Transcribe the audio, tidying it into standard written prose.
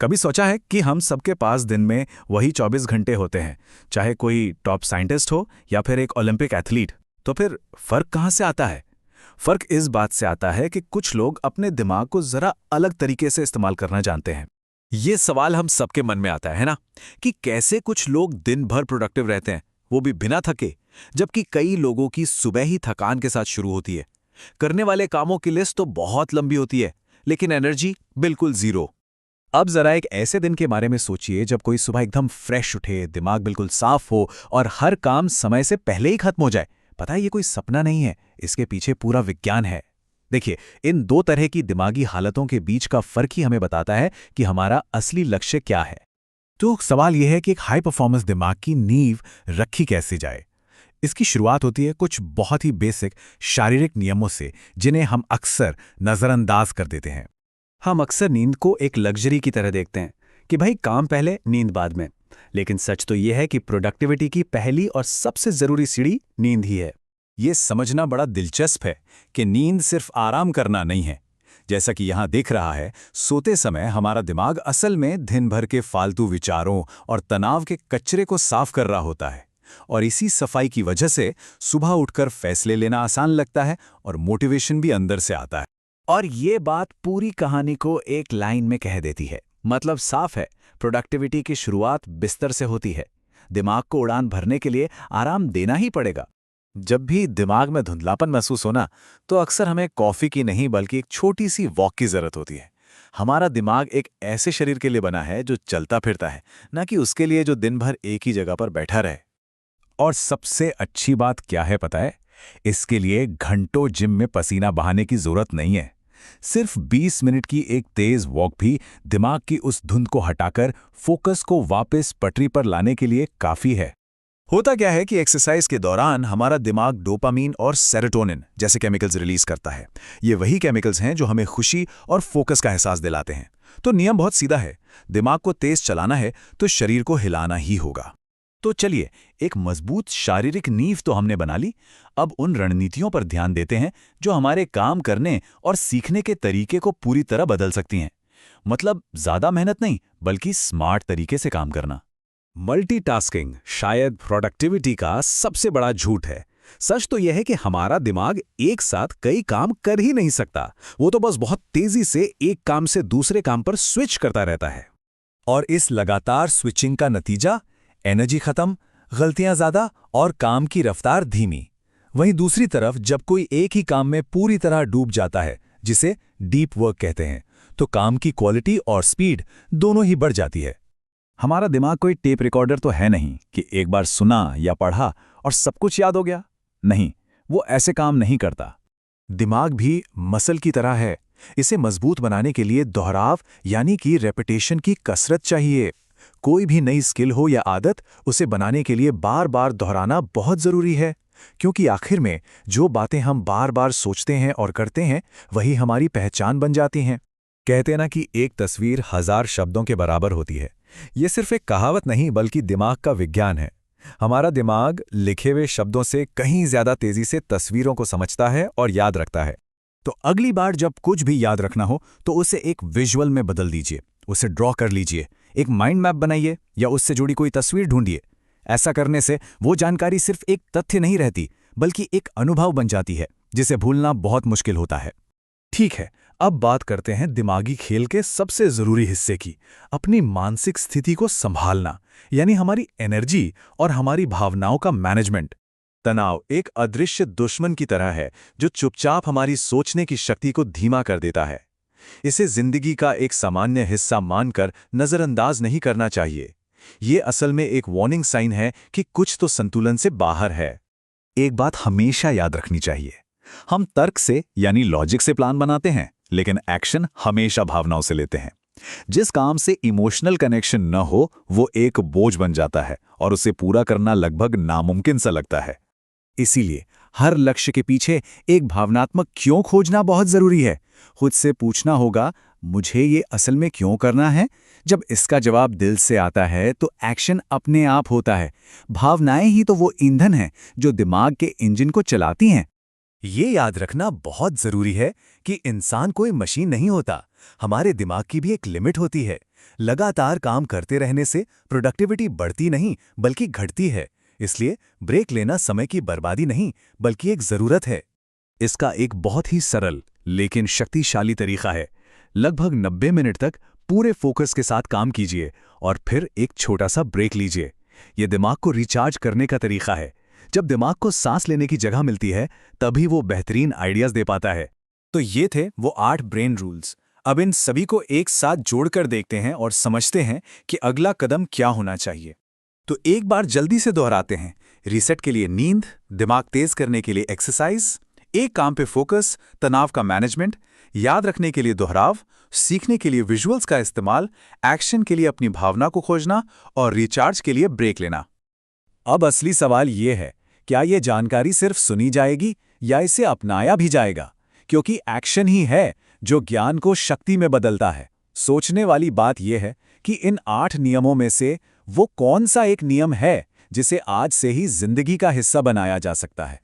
कभी सोचा है कि हम सबके पास दिन में वही 24 घंटे होते हैं, चाहे कोई टॉप साइंटिस्ट हो या फिर एक ओलंपिक एथलीट। तो फिर फर्क कहाँ से आता है? फर्क इस बात से आता है कि कुछ लोग अपने दिमाग को जरा अलग तरीके से इस्तेमाल करना जानते हैं। ये सवाल हम सबके मन में आता है ना, कि कैसे कुछ लोग दिन भर प्रोडक्टिव रहते हैं, वो भी बिना थके, जबकि कई लोगों की सुबह ही थकान के साथ शुरू होती है। करने वाले कामों की लिस्ट तो बहुत लंबी होती है, लेकिन एनर्जी बिल्कुल जीरो। अब जरा एक ऐसे दिन के बारे में सोचिए जब कोई सुबह एकदम फ्रेश उठे, दिमाग बिल्कुल साफ हो और हर काम समय से पहले ही खत्म हो जाए। पता है, ये कोई सपना नहीं है, इसके पीछे पूरा विज्ञान है। देखिए, इन दो तरह की दिमागी हालतों के बीच का फर्क ही हमें बताता है कि हमारा असली लक्ष्य क्या है। तो सवाल यह है कि एक हाई परफॉर्मेंस दिमाग की नींव रखी कैसे जाए। इसकी शुरुआत होती है कुछ बहुत ही बेसिक शारीरिक नियमों से, जिन्हें हम अक्सर नज़रअंदाज कर देते हैं। हम अक्सर नींद को एक लग्जरी की तरह देखते हैं कि भाई काम पहले नींद बाद में, लेकिन सच तो यह है कि प्रोडक्टिविटी की पहली और सबसे जरूरी सीढ़ी नींद ही है। ये समझना बड़ा दिलचस्प है कि नींद सिर्फ आराम करना नहीं है। जैसा कि यहाँ दिख रहा है, सोते समय हमारा दिमाग असल में दिन भर के फालतू विचारों और तनाव के कचरे को साफ कर रहा होता है, और इसी सफाई की वजह से सुबह उठकर फैसले लेना आसान लगता है और मोटिवेशन भी अंदर से आता है। और ये बात पूरी कहानी को एक लाइन में कह देती है। मतलब साफ है, प्रोडक्टिविटी की शुरुआत बिस्तर से होती है। दिमाग को उड़ान भरने के लिए आराम देना ही पड़ेगा। जब भी दिमाग में धुंधलापन महसूस होना, तो अक्सर हमें कॉफ़ी की नहीं बल्कि एक छोटी सी वॉक की ज़रूरत होती है। हमारा दिमाग एक ऐसे शरीर के लिए बना है जो चलता फिरता है, न कि उसके लिए जो दिन भर एक ही जगह पर बैठा रहे। और सबसे अच्छी बात क्या है पता है? इसके लिए घंटों जिम में पसीना बहाने की जरूरत नहीं है। सिर्फ 20 मिनट की एक तेज वॉक भी दिमाग की उस धुंध को हटाकर फोकस को वापस पटरी पर लाने के लिए काफी है। होता क्या है कि एक्सरसाइज के दौरान हमारा दिमाग डोपामीन और सेरोटोनिन जैसे केमिकल्स रिलीज करता है। ये वही केमिकल्स हैं जो हमें खुशी और फोकस का एहसास दिलाते हैं। तो नियम बहुत सीधा है, दिमाग को तेज चलाना है तो शरीर को हिलाना ही होगा। तो चलिए, एक मजबूत शारीरिक नींव तो हमने बना ली। अब उन रणनीतियों पर ध्यान देते हैं जो हमारे काम करने और सीखने के तरीके को पूरी तरह बदल सकती हैं। मतलब ज्यादा मेहनत नहीं, बल्कि स्मार्ट तरीके से काम करना। मल्टीटास्किंग शायद प्रोडक्टिविटी का सबसे बड़ा झूठ है। सच तो यह है कि हमारा दिमाग एक साथ कई काम कर ही नहीं सकता। वो तो बस बहुत तेजी से एक काम से दूसरे काम पर स्विच करता रहता है। और इस लगातार स्विचिंग का नतीजा एनर्जी खत्म, गलतियां ज्यादा और काम की रफ्तार धीमी। वहीं दूसरी तरफ जब कोई एक ही काम में पूरी तरह डूब जाता है, जिसे डीप वर्क कहते हैं, तो काम की क्वालिटी और स्पीड दोनों ही बढ़ जाती है। हमारा दिमाग कोई टेप रिकॉर्डर तो है नहीं कि एक बार सुना या पढ़ा और सब कुछ याद हो गया। नहीं, वो ऐसे काम नहीं करता। दिमाग भी मसल की तरह है। इसे मजबूत बनाने के लिए दोहराव यानी कि रेपिटेशन की कसरत चाहिए। कोई भी नई स्किल हो या आदत, उसे बनाने के लिए बार बार दोहराना बहुत जरूरी है, क्योंकि आखिर में जो बातें हम बार बार सोचते हैं और करते हैं, वही हमारी पहचान बन जाती हैं। कहते हैं ना कि एक तस्वीर 1000 शब्दों के बराबर होती है। ये सिर्फ एक कहावत नहीं, बल्कि दिमाग का विज्ञान है। हमारा दिमाग लिखे हुए शब्दों से कहीं ज्यादा तेजी से तस्वीरों को समझता है और याद रखता है। तो अगली बार जब कुछ भी याद रखना हो, तो उसे एक विजुअल में बदल दीजिए, उसे ड्रॉ कर लीजिए, एक माइंड मैप बनाइए या उससे जुड़ी कोई तस्वीर ढूंढिए। ऐसा करने से वो जानकारी सिर्फ एक तथ्य नहीं रहती, बल्कि एक अनुभव बन जाती है, जिसे भूलना बहुत मुश्किल होता है। ठीक है, अब बात करते हैं दिमागी खेल के सबसे जरूरी हिस्से की, अपनी मानसिक स्थिति को संभालना, यानी हमारी एनर्जी और हमारी भावनाओं का मैनेजमेंट। तनाव एक अदृश्य दुश्मन की तरह है जो चुपचाप हमारी सोचने की शक्ति को धीमा कर देता है। इसे जिंदगी का एक सामान्य हिस्सा मानकर नजरअंदाज नहीं करना चाहिए। ये असल में एक वार्निंग साइन है कि कुछ तो संतुलन से बाहर है। एक बात हमेशा याद रखनी चाहिए, हम तर्क से यानी लॉजिक से प्लान बनाते हैं, लेकिन एक्शन हमेशा भावनाओं से लेते हैं। जिस काम से इमोशनल कनेक्शन न हो, वो एक बोझ बन जाता है और उसे पूरा करना लगभग नामुमकिन सा लगता है। इसीलिए हर लक्ष्य के पीछे एक भावनात्मक क्यों खोजना बहुत जरूरी है। खुद से पूछना होगा, मुझे ये असल में क्यों करना है? जब इसका जवाब दिल से आता है तो एक्शन अपने आप होता है। भावनाएं ही तो वो ईंधन हैं जो दिमाग के इंजन को चलाती हैं। ये याद रखना बहुत जरूरी है कि इंसान कोई मशीन नहीं होता, हमारे दिमाग की भी एक लिमिट होती है। लगातार काम करते रहने से प्रोडक्टिविटी बढ़ती नहीं बल्कि घटती है। इसलिए ब्रेक लेना समय की बर्बादी नहीं बल्कि एक जरूरत है। इसका एक बहुत ही सरल लेकिन शक्तिशाली तरीका है। लगभग 90 मिनट तक पूरे फोकस के साथ काम कीजिए और फिर एक छोटा सा ब्रेक लीजिए। यह दिमाग को रिचार्ज करने का तरीका है। जब दिमाग को सांस लेने की जगह मिलती है तभी वो बेहतरीन आइडियाज दे पाता है। तो ये थे वो 8 ब्रेन रूल्स। अब इन सभी को एक साथ जोड़कर देखते हैं और समझते हैं कि अगला कदम क्या होना चाहिए। तो एक बार जल्दी से दोहराते हैं। रीसेट के लिए नींद, दिमाग तेज करने के लिए एक्सरसाइज, एक काम पे फोकस, तनाव का मैनेजमेंट, याद रखने के लिए दोहराव, सीखने के लिए विजुअल्स का इस्तेमाल, एक्शन के लिए अपनी भावना को खोजना और रिचार्ज के लिए ब्रेक लेना। अब असली सवाल ये है, क्या ये जानकारी सिर्फ सुनी जाएगी या इसे अपनाया भी जाएगा? क्योंकि एक्शन ही है जो ज्ञान को शक्ति में बदलता है। सोचने वाली बात यह है कि इन 8 नियमों में से वो कौन सा एक नियम है जिसे आज से ही जिंदगी का हिस्सा बनाया जा सकता है।